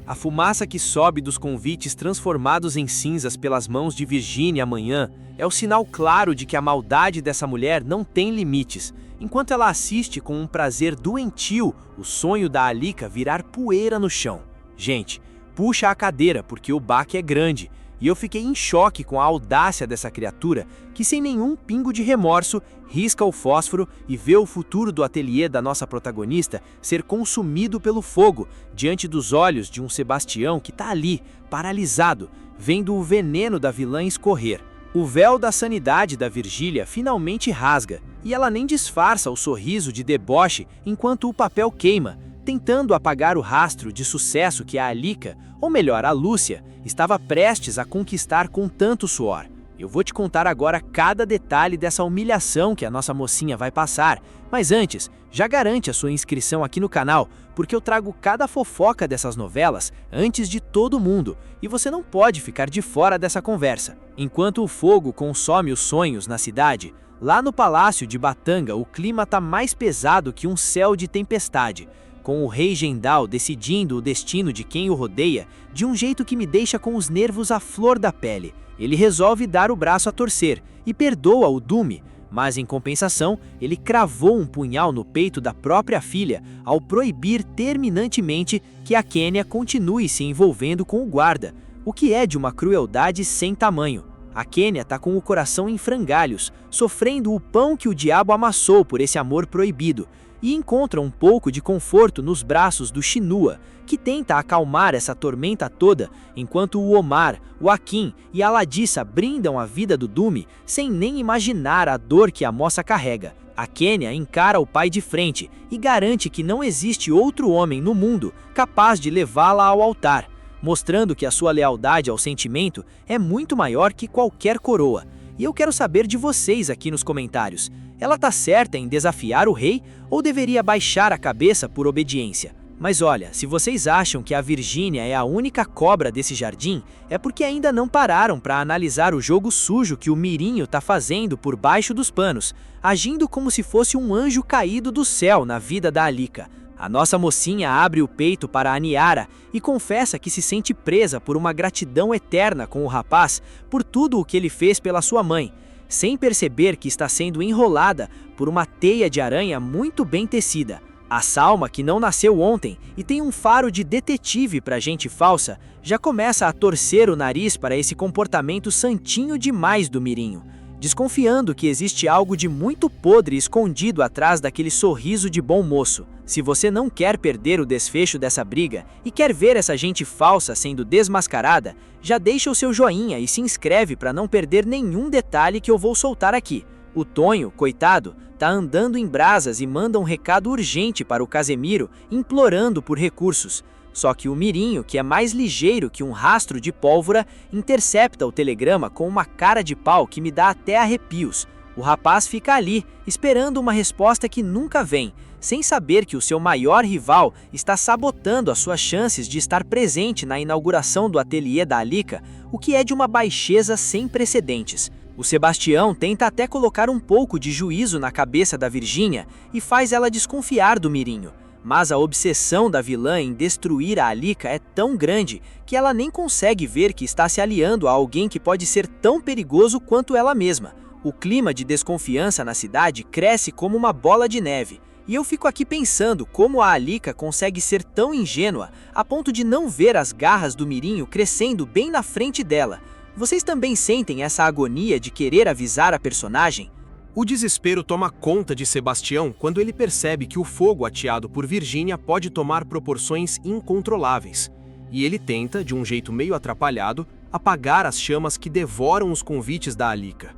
A fumaça que sobe dos convites transformados em cinzas pelas mãos de Virginia amanhã é o sinal claro de que a maldade dessa mulher não tem limites, enquanto ela assiste com um prazer doentio o sonho da Alika virar poeira no chão. Gente, puxa a cadeira porque o baque é grande, e eu fiquei em choque com a audácia dessa criatura que, sem nenhum pingo de remorso, risca o fósforo e vê o futuro do ateliê da nossa protagonista ser consumido pelo fogo diante dos olhos de um Sebastião que está ali, paralisado, vendo o veneno da vilã escorrer. O véu da sanidade da Virgília finalmente rasga, e ela nem disfarça o sorriso de deboche enquanto o papel queima, tentando apagar o rastro de sucesso que a Alika, ou melhor, a Lúcia, estava prestes a conquistar com tanto suor. Eu vou te contar agora cada detalhe dessa humilhação que a nossa mocinha vai passar, mas antes, já garante a sua inscrição aqui no canal, porque eu trago cada fofoca dessas novelas antes de todo mundo, e você não pode ficar de fora dessa conversa. Enquanto o fogo consome os sonhos na cidade, lá no Palácio de Batanga o clima tá mais pesado que um céu de tempestade, com o rei Gendal decidindo o destino de quem o rodeia de um jeito que me deixa com os nervos à flor da pele. Ele resolve dar o braço a torcer e perdoa o Dume, mas em compensação, ele cravou um punhal no peito da própria filha ao proibir terminantemente que a Quenya continue se envolvendo com o guarda, o que é de uma crueldade sem tamanho. A Quenya tá com o coração em frangalhos, sofrendo o pão que o diabo amassou por esse amor proibido, e encontra um pouco de conforto nos braços do Shinua, que tenta acalmar essa tormenta toda, enquanto o Omar, o Akin e a Ladissa brindam a vida do Dume sem nem imaginar a dor que a moça carrega. A Quenya encara o pai de frente e garante que não existe outro homem no mundo capaz de levá-la ao altar, mostrando que a sua lealdade ao sentimento é muito maior que qualquer coroa. E eu quero saber de vocês aqui nos comentários. Ela tá certa em desafiar o rei ou deveria baixar a cabeça por obediência? Mas olha, se vocês acham que a Virgínia é a única cobra desse jardim, é porque ainda não pararam para analisar o jogo sujo que o Mirinho tá fazendo por baixo dos panos, agindo como se fosse um anjo caído do céu na vida da Alika. A nossa mocinha abre o peito para a Niara e confessa que se sente presa por uma gratidão eterna com o rapaz por tudo o que ele fez pela sua mãe, sem perceber que está sendo enrolada por uma teia de aranha muito bem tecida. A Salma, que não nasceu ontem e tem um faro de detetive para gente falsa, já começa a torcer o nariz para esse comportamento santinho demais do Mirinho, desconfiando que existe algo de muito podre escondido atrás daquele sorriso de bom moço. Se você não quer perder o desfecho dessa briga e quer ver essa gente falsa sendo desmascarada, já deixa o seu joinha e se inscreve para não perder nenhum detalhe que eu vou soltar aqui. O Tonho, coitado, tá andando em brasas e manda um recado urgente para o Casemiro, implorando por recursos. Só que o Mirinho, que é mais ligeiro que um rastro de pólvora, intercepta o telegrama com uma cara de pau que me dá até arrepios. O rapaz fica ali, esperando uma resposta que nunca vem, sem saber que o seu maior rival está sabotando as suas chances de estar presente na inauguração do ateliê da Alika, o que é de uma baixeza sem precedentes. O Sebastião tenta até colocar um pouco de juízo na cabeça da Virgínia e faz ela desconfiar do Mirinho. Mas a obsessão da vilã em destruir a Alika é tão grande que ela nem consegue ver que está se aliando a alguém que pode ser tão perigoso quanto ela mesma. O clima de desconfiança na cidade cresce como uma bola de neve, e eu fico aqui pensando como a Alika consegue ser tão ingênua a ponto de não ver as garras do Mirinho crescendo bem na frente dela. Vocês também sentem essa agonia de querer avisar a personagem? O desespero toma conta de Sebastião quando ele percebe que o fogo ateado por Virgínia pode tomar proporções incontroláveis, e ele tenta, de um jeito meio atrapalhado, apagar as chamas que devoram os convites da Alika.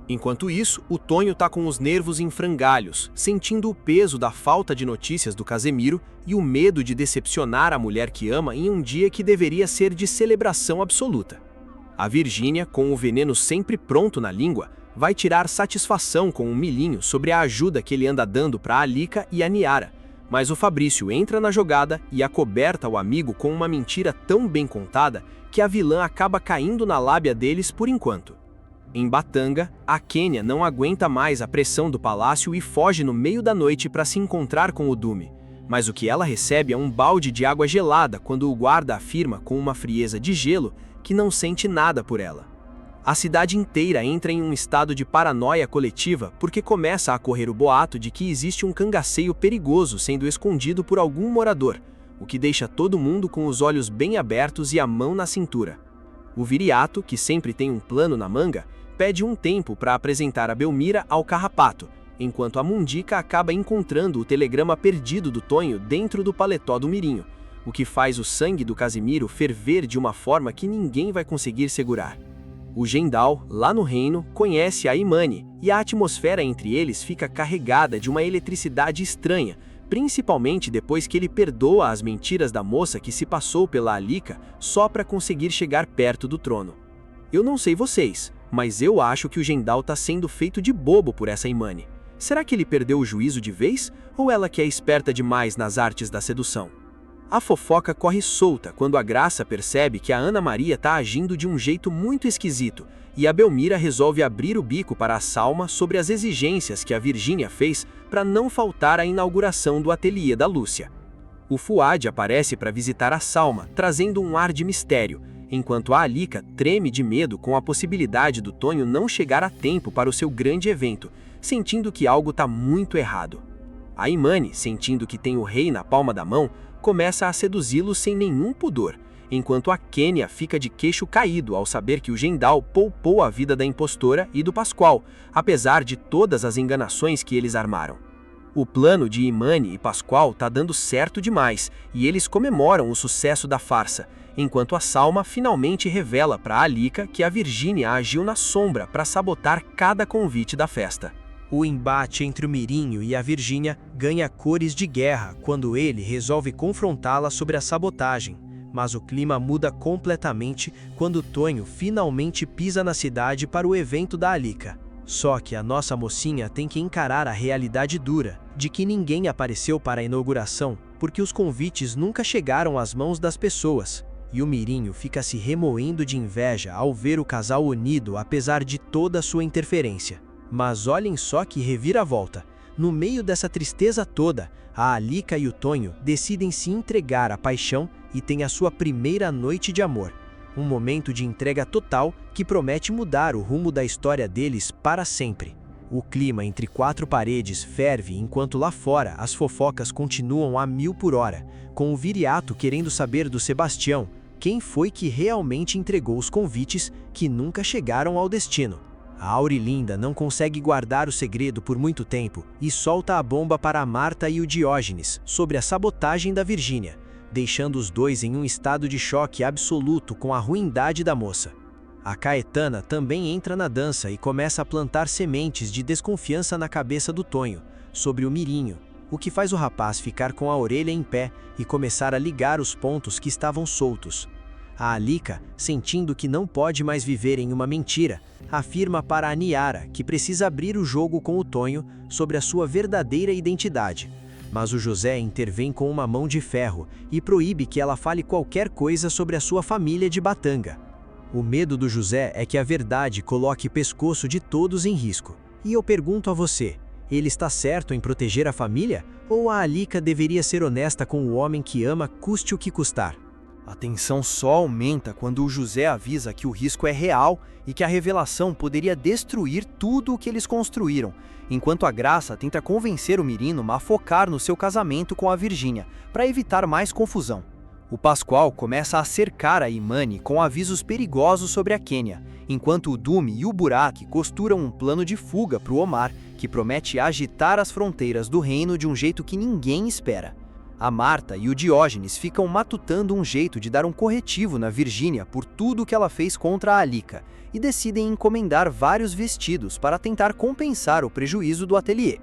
Enquanto isso, o Tonho tá com os nervos em frangalhos, sentindo o peso da falta de notícias do Casemiro e o medo de decepcionar a mulher que ama em um dia que deveria ser de celebração absoluta. A Virgínia, com o veneno sempre pronto na língua, vai tirar satisfação com o Milinho sobre a ajuda que ele anda dando para a Alika e a Niara, mas o Fabrício entra na jogada e acoberta o amigo com uma mentira tão bem contada que a vilã acaba caindo na lábia deles por enquanto. Em Batanga, a Quenya não aguenta mais a pressão do palácio e foge no meio da noite para se encontrar com o Dume, Mas o que ela recebe é um balde de água gelada quando o guarda afirma com uma frieza de gelo que não sente nada por ela. A cidade inteira entra em um estado de paranoia coletiva porque começa a correr o boato de que existe um cangaceio perigoso sendo escondido por algum morador, o que deixa todo mundo com os olhos bem abertos e a mão na cintura. O Viriato, que sempre tem um plano na manga, pede um tempo para apresentar a Belmira ao Carrapato, enquanto a Mundica acaba encontrando o telegrama perdido do Tonho dentro do paletó do Mirinho, o que faz o sangue do Casimiro ferver de uma forma que ninguém vai conseguir segurar. O Gendal, lá no reino, conhece a Imane, e a atmosfera entre eles fica carregada de uma eletricidade estranha, principalmente depois que ele perdoa as mentiras da moça que se passou pela Alika só para conseguir chegar perto do trono. Eu não sei vocês, mas eu acho que o Gendal tá sendo feito de bobo por essa Imane. Será que ele perdeu o juízo de vez, ou ela que é esperta demais nas artes da sedução? A fofoca corre solta quando a Graça percebe que a Ana Maria tá agindo de um jeito muito esquisito, e a Belmira resolve abrir o bico para a Salma sobre as exigências que a Virgínia fez para não faltar à inauguração do ateliê da Lúcia. O Fuad aparece para visitar a Salma, trazendo um ar de mistério, enquanto a Alika treme de medo com a possibilidade do Tonho não chegar a tempo para o seu grande evento, sentindo que algo tá muito errado. A Imane, sentindo que tem o rei na palma da mão, começa a seduzi-lo sem nenhum pudor, enquanto a Quênia fica de queixo caído ao saber que o Gendal poupou a vida da impostora e do Pascoal, apesar de todas as enganações que eles armaram. O plano de Imane e Pascoal tá dando certo demais, e eles comemoram o sucesso da farsa, enquanto a Salma finalmente revela para a Alika que a Virgínia agiu na sombra para sabotar cada convite da festa. O embate entre o Mirinho e a Virgínia ganha cores de guerra quando ele resolve confrontá-la sobre a sabotagem, mas o clima muda completamente quando Tonho finalmente pisa na cidade para o evento da Alika. Só que a nossa mocinha tem que encarar a realidade dura de que ninguém apareceu para a inauguração porque os convites nunca chegaram às mãos das pessoas, e o Mirinho fica se remoendo de inveja ao ver o casal unido apesar de toda a sua interferência. Mas olhem só que reviravolta. No meio dessa tristeza toda, a Alika e o Tonho decidem se entregar à paixão e têm a sua primeira noite de amor. Um momento de entrega total que promete mudar o rumo da história deles para sempre. O clima entre quatro paredes ferve enquanto lá fora as fofocas continuam a 1000 por hora, com o Viriato querendo saber do Sebastião quem foi que realmente entregou os convites que nunca chegaram ao destino. A Aurilinda não consegue guardar o segredo por muito tempo e solta a bomba para a Marta e o Diógenes sobre a sabotagem da Virgínia, deixando os dois em um estado de choque absoluto com a ruindade da moça. A Caetana também entra na dança e começa a plantar sementes de desconfiança na cabeça do Tonho sobre o Mirinho, o que faz o rapaz ficar com a orelha em pé e começar a ligar os pontos que estavam soltos. A Alika, sentindo que não pode mais viver em uma mentira, afirma para a Niara que precisa abrir o jogo com o Tonho sobre a sua verdadeira identidade. Mas o José intervém com uma mão de ferro e proíbe que ela fale qualquer coisa sobre a sua família de Batanga. O medo do José é que a verdade coloque o pescoço de todos em risco. E eu pergunto a você, ele está certo em proteger a família? Ou a Alika deveria ser honesta com o homem que ama custe o que custar? A tensão só aumenta quando o José avisa que o risco é real e que a revelação poderia destruir tudo o que eles construíram, enquanto a Graça tenta convencer o Mirino a focar no seu casamento com a Virgínia, para evitar mais confusão. O Pascoal começa a cercar a Imane com avisos perigosos sobre a Quênia, enquanto o Dume e o Burak costuram um plano de fuga para o Omar, que promete agitar as fronteiras do reino de um jeito que ninguém espera. A Marta e o Diógenes ficam matutando um jeito de dar um corretivo na Virgínia por tudo que ela fez contra a Alika, e decidem encomendar vários vestidos para tentar compensar o prejuízo do ateliê.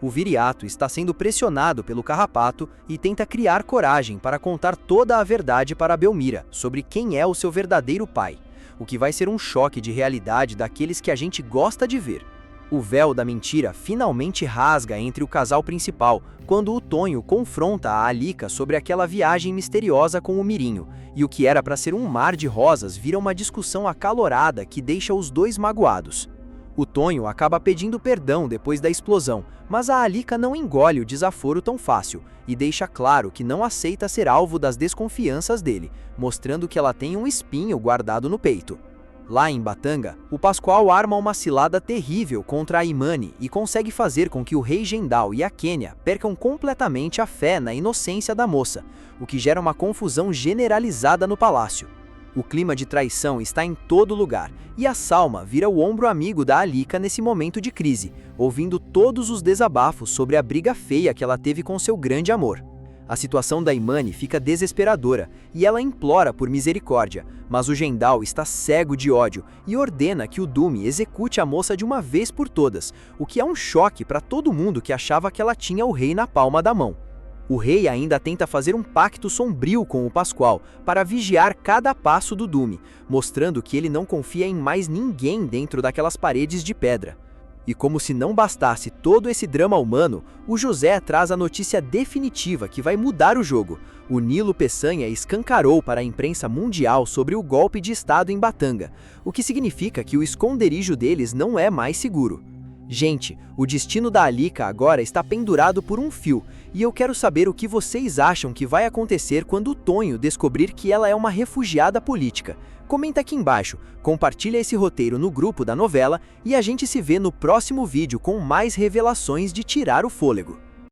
O Viriato está sendo pressionado pelo Carrapato e tenta criar coragem para contar toda a verdade para a Belmira sobre quem é o seu verdadeiro pai, o que vai ser um choque de realidade daqueles que a gente gosta de ver. O véu da mentira finalmente rasga entre o casal principal, quando o Tonho confronta a Alika sobre aquela viagem misteriosa com o Mirinho, e o que era para ser um mar de rosas vira uma discussão acalorada que deixa os dois magoados. O Tonho acaba pedindo perdão depois da explosão, mas a Alika não engole o desaforo tão fácil e deixa claro que não aceita ser alvo das desconfianças dele, mostrando que ela tem um espinho guardado no peito. Lá em Batanga, o Pascoal arma uma cilada terrível contra a Imani e consegue fazer com que o rei Gendal e a Quenya percam completamente a fé na inocência da moça, o que gera uma confusão generalizada no palácio. O clima de traição está em todo lugar, e a Salma vira o ombro amigo da Alika nesse momento de crise, ouvindo todos os desabafos sobre a briga feia que ela teve com seu grande amor. A situação da Imani fica desesperadora, e ela implora por misericórdia, mas o Gendal está cego de ódio e ordena que o Dumi execute a moça de uma vez por todas, o que é um choque para todo mundo que achava que ela tinha o rei na palma da mão. O rei ainda tenta fazer um pacto sombrio com o Pascoal para vigiar cada passo do Dumi, mostrando que ele não confia em mais ninguém dentro daquelas paredes de pedra. E como se não bastasse todo esse drama humano, o José traz a notícia definitiva que vai mudar o jogo. O Nilo Peçanha escancarou para a imprensa mundial sobre o golpe de estado em Batanga, o que significa que o esconderijo deles não é mais seguro. Gente, o destino da Alika agora está pendurado por um fio, e eu quero saber o que vocês acham que vai acontecer quando o Tonho descobrir que ela é uma refugiada política. Comenta aqui embaixo, compartilha esse roteiro no grupo da novela e a gente se vê no próximo vídeo com mais revelações de tirar o fôlego.